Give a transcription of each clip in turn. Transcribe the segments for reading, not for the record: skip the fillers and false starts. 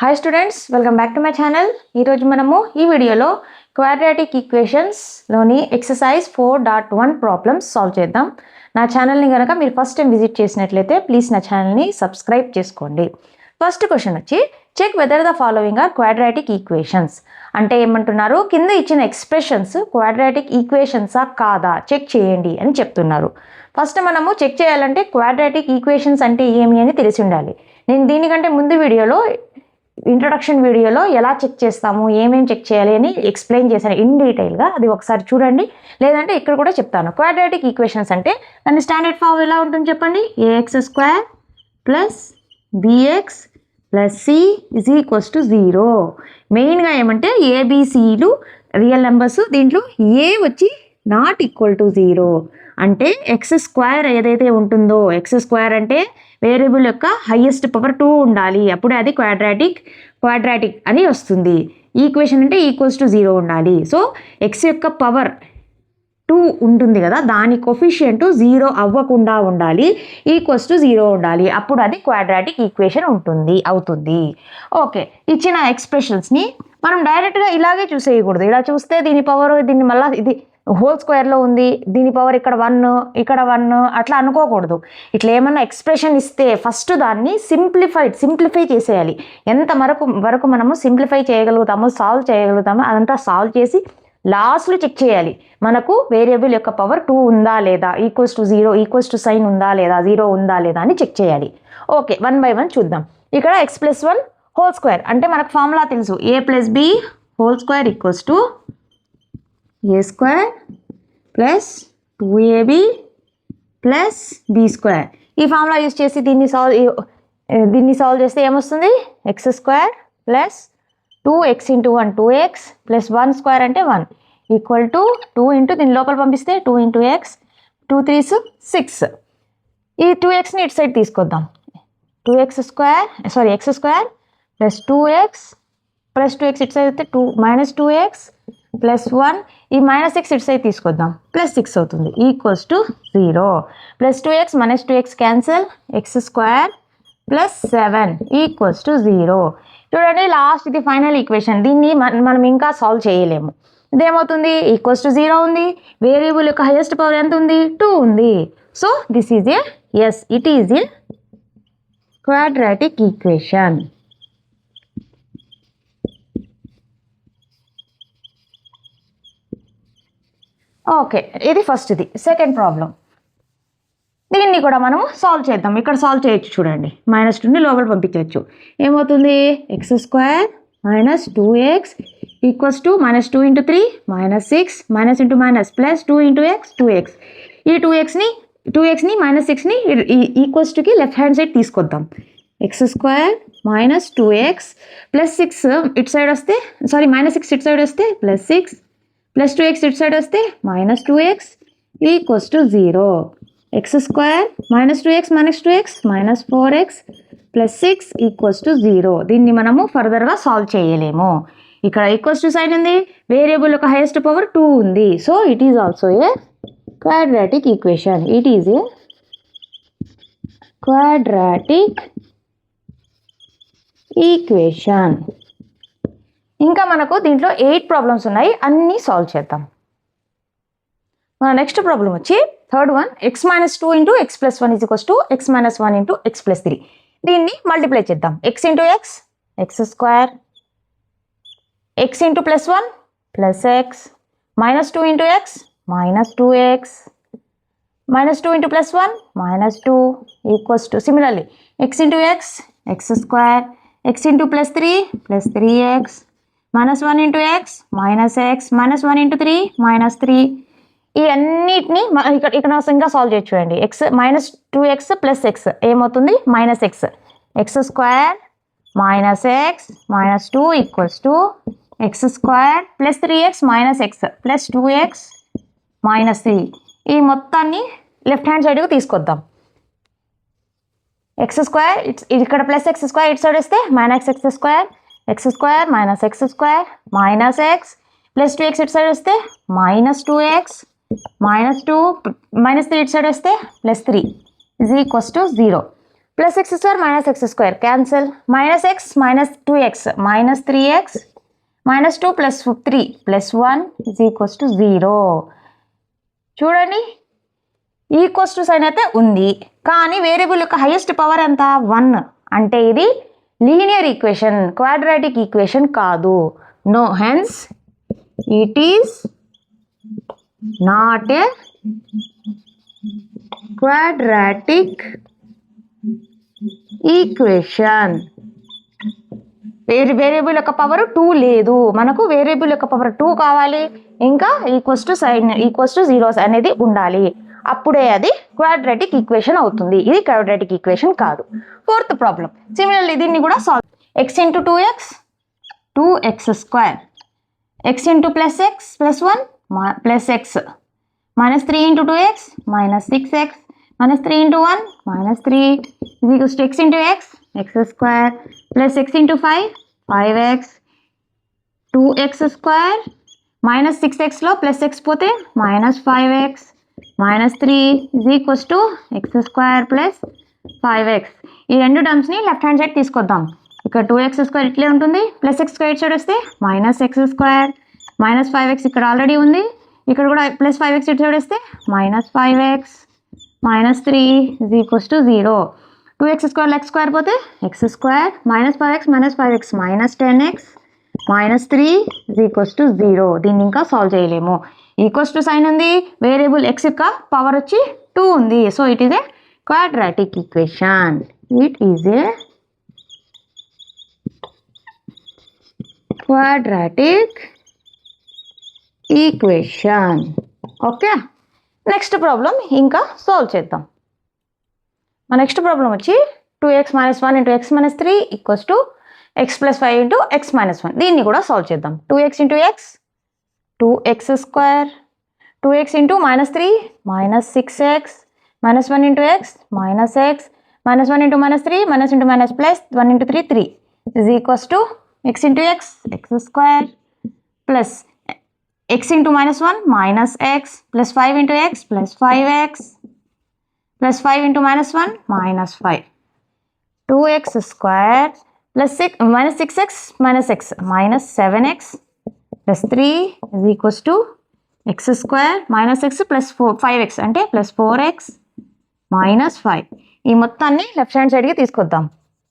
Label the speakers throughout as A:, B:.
A: Hi students, welcome back to my channel. ఈరోజు మనము ఈ వీడియోలో క్వాడ్రాటిక్ ఈక్వేషన్స్లోని ఎక్సర్సైజ్ 4.1 ప్రాబ్లమ్స్ సాల్వ్ చేద్దాం. నా ఛానల్ని కనుక మీరు ఫస్ట్ టైం విజిట్ చేసినట్లయితే ప్లీజ్ నా ఛానల్ని సబ్స్క్రైబ్ చేసుకోండి. ఫస్ట్ క్వశ్చన్ వచ్చి check whether the following are quadratic equations. అంటే ఏమంటున్నారు, కింద ఇచ్చిన ఎక్స్ప్రెషన్స్ క్వాడ్రాటిక్ ఈక్వేషన్సా కాదా చెక్ చేయండి అని చెప్తున్నారు. ఫస్ట్ మనము చెక్ చేయాలంటే క్వాడ్రాటిక్ ఈక్వేషన్స్ అంటే ఏమి అని తెలిసి ఉండాలి. నేను దీనికంటే ముందు వీడియోలో ఇంట్రొడక్షన్ వీడియోలో ఎలా చెక్ చేస్తాము, ఏమేమి చెక్ చేయాలి అని ఎక్స్ప్లెయిన్ చేశాను ఇన్ డీటెయిల్గా. అది ఒకసారి చూడండి, లేదంటే ఇక్కడ కూడా చెప్తాను. క్వాడ్రాటిక్ ఈక్వేషన్స్ అంటే దాని స్టాండర్డ్ ఫార్మ్ ఎలా ఉంటుంది చెప్పండి. ax² plus bx plus c is equals to 0. మెయిన్గా ఏమంటే ఏబిసిలు రియల్ నెంబర్స్, దీంట్లో ఏ వచ్చి నాట్ ఈక్వల్ టు 0. అంటే x² ఏదైతే ఉంటుందో, x² అంటే వేరియబుల్ యొక్క హైయెస్ట్ పవర్ 2 ఉండాలి, అప్పుడే అది క్వాడ్రాటిక్ అని వస్తుంది. ఈక్వేషన్ అంటే ఈక్వల్స్ టు 0 ఉండాలి. సో x యొక్క పవర్ 2 ఉంటుంది కదా, దాని కొఫిషియంట్ 0 అవ్వకుండా ఉండాలి, ఈక్వల్స్ టు 0 ఉండాలి, అప్పుడు అది క్వాడ్రాటిక్ ఈక్వేషన్ అవుతుంది. ఓకే, ఇచ్చిన ఎక్స్ప్రెషన్స్ని మనం డైరెక్ట్గా ఇలాగే చూసేయకూడదు. ఇలా చూస్తే దీని పవర్, దీన్ని మళ్ళీ ఇది హోల్ స్క్వేర్లో ఉంది, దీని పవర్ ఇక్కడ 1 ఇక్కడ 1 అట్లా అనుకోకూడదు. ఇట్లా ఏమన్నా ఎక్స్ప్రెషన్ ఇస్తే ఫస్ట్ దాన్ని సింప్లిఫై చేసేయాలి. ఎంత వరకు మనము సింప్లిఫై చేయగలుగుతామో, సాల్వ్ చేయగలుగుతామో అదంతా సాల్వ్ చేసి లాస్ట్లో చెక్ చేయాలి. మనకు వేరియబుల్ యొక్క పవర్ 2 ఉందా లేదా, equals to 0, equals to sign ఉందా లేదా, 0 ఉందా లేదా అని చెక్ చేయాలి. ఓకే, 1 by 1 చూద్దాం. ఇక్కడ x+1 హోల్ స్క్వేర్ అంటే మనకు ఫార్ములా తెలుసు. a+b whole square equals to a² plus 2ab plus b². ఈ ఫార్ములా యూజ్ చేసి దీన్ని సాల్వ్ చేస్తే ఏమొస్తుంది, x² plus 2x into 1 2x plus 1² అంటే 1 ఈక్వల్ టు 2 ఇంటూ దీని లోపల పంపిస్తే 2 ఇంటూ x 2 3s 6. ఈ 2xని ఇటు సైడ్ తీసుకొద్దాం. x² plus 2x plus 2x ఇటు సైడ్ అయితే మైనస్ 2x ప్లస్ 1, ఈ -x ఇటు సైడ్ తీసుకొద్దాం, ప్లస్ 6 అవుతుంది, equals to 0. Plus 2x minus 2x cancel, x² plus 7 equals to 0. చూడండి, లాస్ట్ ఇది ఫైనల్ ఈక్వేషన్. దీన్ని మనం ఇంకా సాల్వ్ చేయలేము. ఇదేమవుతుంది, ఈక్వల్స్ టు 0 ఉంది, వేరియబుల్ యొక్క హైయెస్ట్ పవర్ ఎంత ఉంది, 2 ఉంది. So this is it is a quadratic equation. Okay, ఇది ఫస్ట్ది. సెకండ్ ప్రాబ్లం, దీన్ని కూడా మనము సాల్వ్ చేద్దాం. ఇక్కడ సాల్వ్ చేయొచ్చు, చూడండి, -2ని లోపల పంపించవచ్చు. ఏమవుతుంది, x² minus 2x equals to -2 into 3 -6 minus into minus plus 2 into x 2x. ఈ 2xని -6ని ఈక్వల్స్ టుకి లెఫ్ట్ హ్యాండ్ సైడ్ తీసుకొద్దాం. x² మైనస్ 2x ప్లస్ 6 ఇటు సైడ్ వస్తే, -6 ఇటు సైడ్ వస్తే ప్లస్ 6 ప్లస్ 2x ఇటు సైడ్ వస్తే -2x equals to 0. x² minus 2x minus 4x plus 6 equals to 0. దీన్ని మనము ఫర్దర్గా సాల్వ్ చేయలేము. ఇక్కడ ఈక్వల్స్ టు సైన్ ఉంది, వేరియబుల్ యొక్క హైయెస్ట్ పవర్ 2 ఉంది. So it is also a quadratic equation. It is a quadratic equation. ఇంకా మనకు దీంట్లో 8 ప్రాబ్లమ్స్ ఉన్నాయి, అన్నీ సాల్వ్ చేద్దాం. మన నెక్స్ట్ ప్రాబ్లం వచ్చి third one, x-2 into x+1 is equals to x-1 into x+3. దీన్ని మల్టిప్లై చేద్దాం. x into x x² x into +1 plus x -2 into x -2x -2 into +1 -2 equals to similarly x into x x² x into +3 +3x -1 into x -1 into 3 -3. ఈ అన్నిటిని ఇక్కడ ఇంకా solve చేయొచ్చు. చూడండి, -2x plus x ఏమవుతుంది, -x x² -x -2 equals to x² plus 3x -x plus 2x -3. ఈ మొత్తాన్ని left hand సైడ్కి తీసుకొద్దాం. x² ఇక్కడ ప్లస్ x² ఇటు సైడ్ వస్తే -x² x² minus x² minus x plus 2x ఇటు సైడ్ వస్తే -2x -2 -3 ఇటు సైడ్ వస్తే +3 is equals to 0. Plus X square minus X square cancel, minus X minus 2x minus 3x minus 2 plus 3 plus 1 is equals to 0. చూడండి equals to sign అయితే ఉంది, కానీ variable యొక్క highest power ఎంత 1. అంటే ఇది లీనియర్ ఈక్వేషన్, క్వాడ్రాటిక్ ఈక్వేషన్ కాదు. No, hence it is not a quadratic equation. Variable యొక్క పవర్ 2 లేదు, మనకు వేరియబుల్ యొక్క పవర్ 2 కావాలి, ఇంకా equals to sign equals to 0 అనేది ఉండాలి, అప్పుడే అది క్వాడ్రాటిక్ ఈక్వేషన్ అవుతుంది. ఇది క్వాడ్రాటిక్ ఈక్వేషన్ కాదు. ఫోర్త్ ప్రాబ్లం సిమిలర్లీ దీన్ని కూడా solve. X into 2x 2x square, x into plus x plus 1 plus x minus 3 into 2x minus 6x minus 3 into 1 minus 3 is equals to x into x square plus x into 5 5x 2x square minus 6x లో plus x పోతే minus 5x minus 3 is equals to x square plus 5x. ఈ రెండు టర్మ్స్ని left hand side తీసుకొద్దాం. ఇక్కడ 2x square ఇట్లే ఉంటుంది, plus x square side వస్తే minus x square minus 5x ఇక్కడ ఆల్రెడీ ఉంది, ఇక్కడ కూడా ప్లస్ 5x ఇటు సైడ్ వస్తే minus 5x minus 3 is equals to 0. 2x square x square పోతే x square minus 5x minus 5x minus 10x minus 3 is equals to 0. దీన్ని ఇంకా solve చేయలేము. ఈక్వల్స్ టు సైన్ ఉంది, వేరియబుల్ x యొక్క power వచ్చి 2 ఉంది, so it is a quadratic equation. It is a quadratic equation. Okay, next problem ఇంకా solve చేద్దాం. మా నెక్స్ట్ ప్రాబ్లం వచ్చి 2x minus 1 into X minus 3 equals to X plus 5 into X minus 1. దీన్ని కూడా solve చేద్దాం. 2x into X 2x square, 2x into minus 3 minus 6x minus 1 into X minus X minus 1 into minus 3 minus into minus plus 1 into 3 3 is equals to x into X X square plus x into minus 1 minus x plus 5 into x plus 5x plus 5 into minus 1 minus 5. 2x square plus 6 minus 6x minus x minus 7x plus 3 is equals to x square minus x plus 5x అంటే plus 4x minus 5. ఈ మొత్తాన్ని left hand సైడ్కి తీసుకొద్దాం.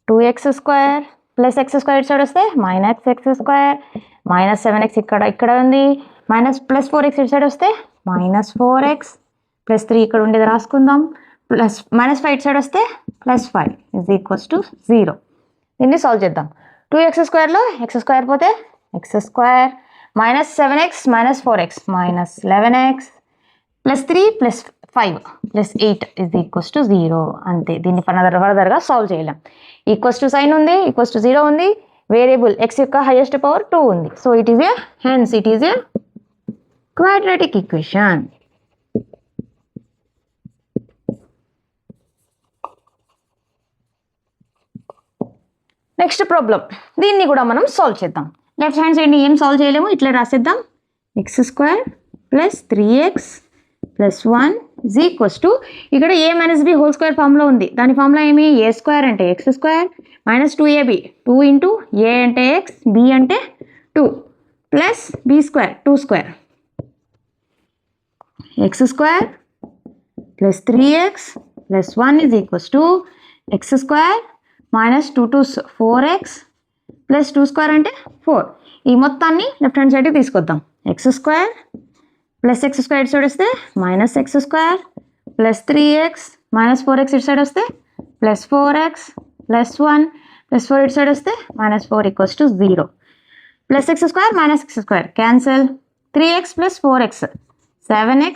A: 2x square plus x square ఇటు side వస్తే minus x square minus 7x ఇక్కడ ఉంది, minus plus 4x ఇటు సైడ్ వస్తే మైనస్ 4x ప్లస్ 3 ఇక్కడ ఉండేది రాసుకుందాం, ప్లస్ మైనస్ 5 ఇటు సైడ్ వస్తే ప్లస్ 5 ఈజ్ ఈక్వల్స్ టు 0. దీన్ని సాల్వ్ చేద్దాం. 2x స్క్వేర్లో x స్క్వేర్ పోతే x square minus 7x minus 4x minus 11x plus 3 plus 5 plus 8 is equals to 0. అంతే, దీన్ని ఫర్దర్గా సాల్వ్ చేయలేం. ఈక్వల్స్ టు సైన్ ఉంది, ఈక్వల్స్ టు 0 ఉంది, వేరియబుల్ x యొక్క హైయెస్ట్ పవర్ 2 ఉంది, so it is a hence it is a quadratic equation. Next problem దీన్ని కూడా మనం సాల్వ్ చేద్దాం. లెఫ్ట్ హ్యాండ్ సైడ్ని ఏం సాల్వ్ చేయలేము, ఇట్లా రాసేద్దాం. X square plus 3x plus 1 is equals to ఇక్కడ a minus b whole square ఫామ్లో ఉంది, దాని ఫామ్లో ఏమి a స్క్వేర్ అంటే x square minus 2ab 2 into a అంటే x b అంటే 2 plus b square 2 square x square plus 3x plus 1 is equals to x square minus 2 to 4x plus 2 square అంటే 4. ఈ మొత్తాన్ని లెఫ్ట్ హ్యాండ్ సైడ్కి తీసుకొద్దాం. x square plus x square ఇటు side వస్తే minus x square plus 3x minus 4x ఇటు side వస్తే plus 4x plus 1 plus 4 ఇటు సైడ్ వస్తే minus 4 equals to 0. Plus x square minus x square cancel, 3x plus 4x 7x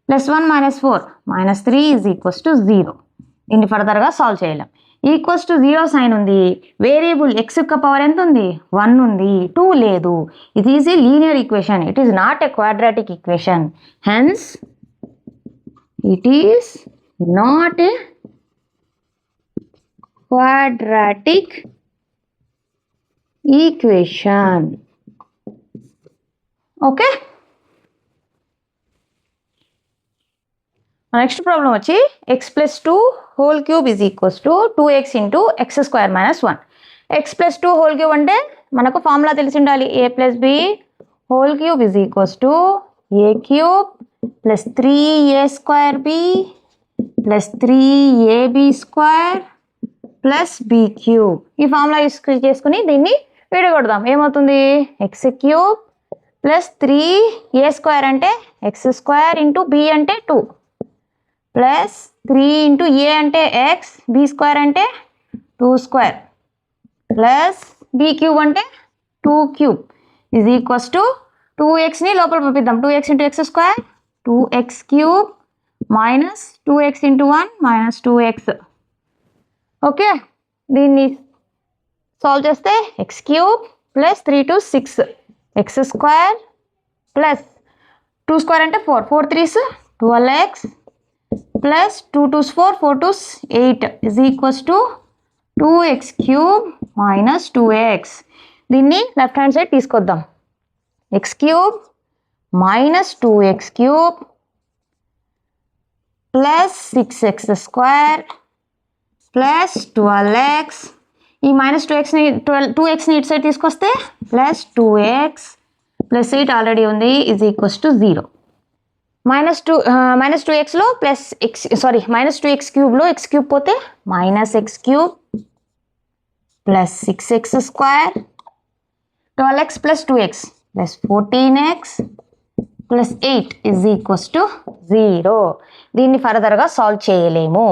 A: plus 1 minus 4 minus 3 is equals to 0. దీన్ని ఫర్దర్గా solve చేయలేం. Equals to 0 sign ఉంది, variable x యొక్క power ఎంత ఉంది 1 ఉంది, 2 లేదు. It is a linear equation, it is not a quadratic equation. Hence it is not a quadratic equation. Okay, next problem వచ్చి x + 2 whole cube is equals to 2x into x² - 1. x + 2 whole cube అంటే మనకు formula తెలిసి ఉండాలి. a + b whole cube is equals to a cube plus 3a² b plus 3ab² plus b cube. ఈ formula use చేసుకుని దీన్ని విడగొడదాం. ఏమవుతుంది? x³ plus 3a² అంటే x² into b అంటే 2 ప్లస్ 3 ఇంటూ a అంటే x, b² అంటే 2² ప్లస్ b క్యూబ్ అంటే 2 cube is equals to 2xని లోపల పంపిద్దాం. 2x into x², 2x³ minus 2x into 1 minus 2x. Okay, దీన్ని సాల్వ్ చేస్తే x³ plus 3 to 6 x² plus 2² అంటే 4, 4 3s 12x plus 2 2s 4, 4 2s 8 is equals to 2x³ minus 2x. దీన్ని left hand side తీసుకొద్దాం. x³ minus 2x³ plus 6x² plus 12x. ఈ minus 2xని ఇటు side తీసుకొస్తే plus 2x plus 8 already ఉంది is equals to 0. Minus 2xలో plus minus 2x³ x³ పోతే minus x³ plus 6x² 12x plus 2x plus 14x plus 8 is equals to 0. దీన్ని ఫర్దర్గా solve చేయలేము.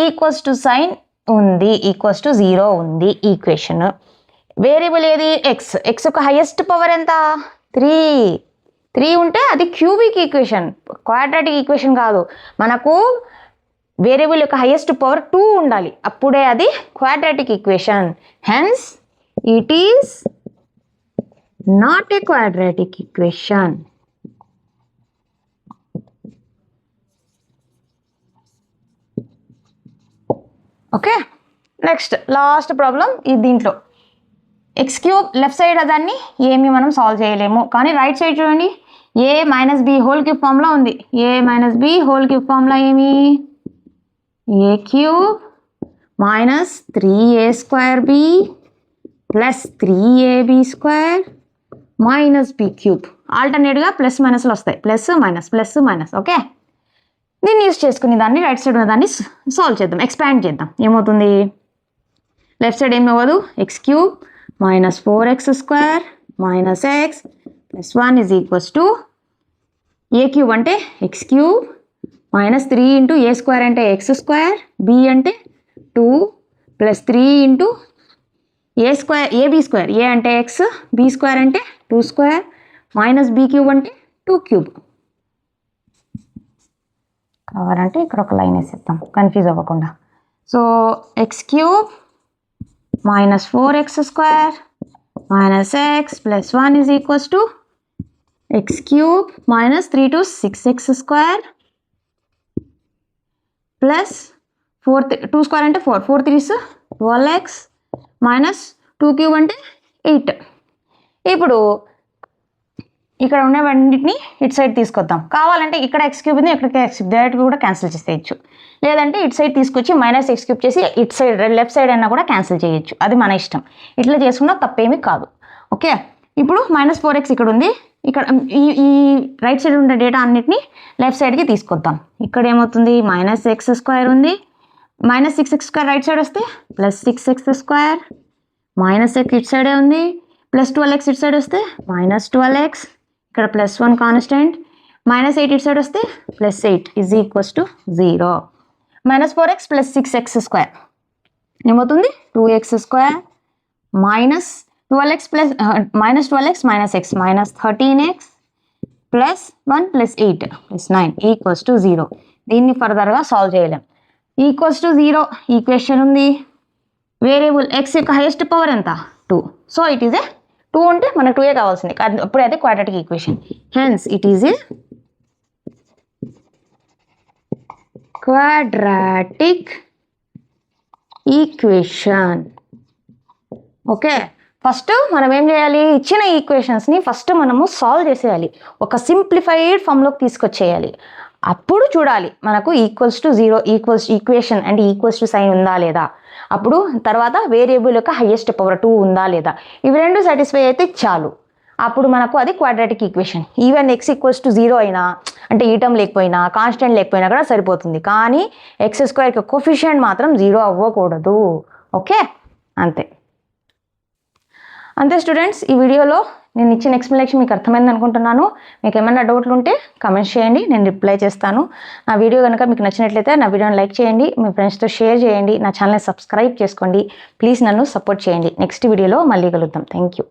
A: Equals to sign ఉంది, equals to 0 ఉంది equation. Variable ఏది? X. X యొక్క highest power ఎంత? 3 ఉంటే అది క్యూబిక్ ఈక్వేషన్, క్వాడ్రాటిక్ ఈక్వేషన్ కాదు. మనకు వేరియబుల్ యొక్క హైయెస్ట్ పవర్ 2 ఉండాలి, అప్పుడే అది quadratic equation. Hence it is not a quadratic equation. Okay, next last problem ఈ దీంట్లో x³ లెఫ్ట్ సైడ్ దాన్ని ఏమి మనం సాల్వ్ చేయలేము, కానీ రైట్ సైడ్ చూడండి a minus b whole cube formula ఉంది. a minus b whole cube formula ఏమి? a³ minus 3a² b plus 3ab² minus b³ ఆల్టర్నేట్గా ప్లస్ మైనస్లు వస్తాయి, ప్లస్ మైనస్. ఓకే, దీన్ని యూస్ చేసుకుని దాన్ని రైట్ సైడ్ ఉన్న దాన్ని సాల్వ్ చేద్దాం, ఎక్స్పాండ్ చేద్దాం. ఏమవుతుంది? లెఫ్ట్ సైడ్ ఏమి అవ్వదు, x³ minus 4x² minus x plus 1 is equals to a³ అంటే x³ మైనస్ 3 ఇంటూ a² అంటే x², b అంటే 2 ప్లస్ 3 ఇంటూ ab², a అంటే x, b² అంటే 2² మైనస్ b³ అంటే 2³ కావాలంటే ఇక్కడ ఒక లైన్ వేసేద్దాం కన్ఫ్యూజ్ అవ్వకుండా. So x³ minus 4x² minus x plus 1 is equals to x³ minus 3 to 6x² plus 2² అంటే 4, 4 3s 12x మైనస్ 2³ అంటే 8. ఇప్పుడు ఇక్కడ ఉన్నవన్నిటిని ఇటు సైడ్ తీసుకొద్దాం. కావాలంటే ఇక్కడ x³ ఉంది, ఇక్కడ x³ డైరెక్ట్గా కూడా క్యాన్సిల్ చేసేయచ్చు. లేదంటే ఇటు సైడ్ తీసుకొచ్చి మైనస్ x³ చేసి ఇటు సైడ్ లెఫ్ట్ సైడ్ అయినా కూడా క్యాన్సిల్ చేయొచ్చు, అది మన ఇష్టం. ఇట్లా చేసుకున్నా తప్పేమీ కాదు. ఓకే, ఇప్పుడు మైనస్ 4x ఇక్కడ ఉంది, ఇక్కడ ఈ రైట్ సైడ్ ఉన్న డేటా అన్నిటిని లెఫ్ట్ సైడ్కి తీసుకొద్దాం. ఇక్కడ ఏమవుతుంది? మైనస్ x² ఉంది, మైనస్ 6x² రైట్ సైడ్ వస్తే ప్లస్ 6x² మైనస్ x ఇటు సైడే ఉంది, ప్లస్ 12x ఇటు సైడ్ వస్తే మైనస్ 12x, ఇక్కడ ప్లస్ 1 కాన్స్టెంట్, మైనస్ 8 ఇటు సైడ్ వస్తే plus 8 is equals to 0. Minus 4x plus 6x² ఏమవుతుంది? 2x² minus 12x plus minus 12x minus x minus 13x plus 1 plus 8 plus 9 equals to 0. దీన్ని ఫర్దర్గా solve చేయలేం. Equals to 0 equation ఉంది. Variable x యొక్క highest power ఎంత? 2. So it is a 2 ఉంటే మనకు 2 కావాల్సింది, అప్పుడే అది quadratic equation. Hence it is a quadratic equation. Okay, first మనం ఏం చేయాలి? ఇచ్చిన ఈక్వేషన్స్ని ఫస్ట్ మనము సాల్వ్ చేసేయాలి, ఒక సింప్లిఫైడ్ ఫామ్లోకి తీసుకొచ్చేయాలి. అప్పుడు చూడాలి మనకు =0 ఈక్వేషన్ అంటే ఈక్వల్స్ టు సైన్ ఉందా లేదా, అప్పుడు తర్వాత వేరియబుల్ యొక్క హైయెస్ట్ పవర్ 2 ఉందా లేదా, ఇవి రెండు సాటిస్ఫై అయితే చాలు. అప్పుడు మనకు అది క్వాడ్రాటిక్ ఈక్వేషన్. ఈవెన్ x=0 అయినా అంటే ఈ టర్మ్ లేకపోయినా కాన్స్టెంట్ లేకపోయినా కూడా సరిపోతుంది. కానీ x² యొక్క కోఫిషియంట్ మాత్రం 0 అవ్వకూడదు. ఓకే, అంతే స్టూడెంట్స్. ఈ వీడియోలో నేను ఇచ్చిన ఎక్స్ప్లెనేషన్ మీకు అర్థమైంది అనుకుంటున్నాను. మీకు ఏమైనా డౌట్లు ఉంటే కమెంట్స్ చేయండి, నేను రిప్లై చేస్తాను. నా వీడియో కనుక మీకు నచ్చినట్లయితే నా వీడియోని లైక్ చేయండి, మీ ఫ్రెండ్స్తో షేర్ చేయండి, నా ఛానల్ని సబ్స్క్రైబ్ చేసుకోండి. ప్లీజ్ నన్ను సపోర్ట్ చేయండి. నెక్స్ట్ వీడియోలో మళ్ళీ కలుద్దాం. Thank you.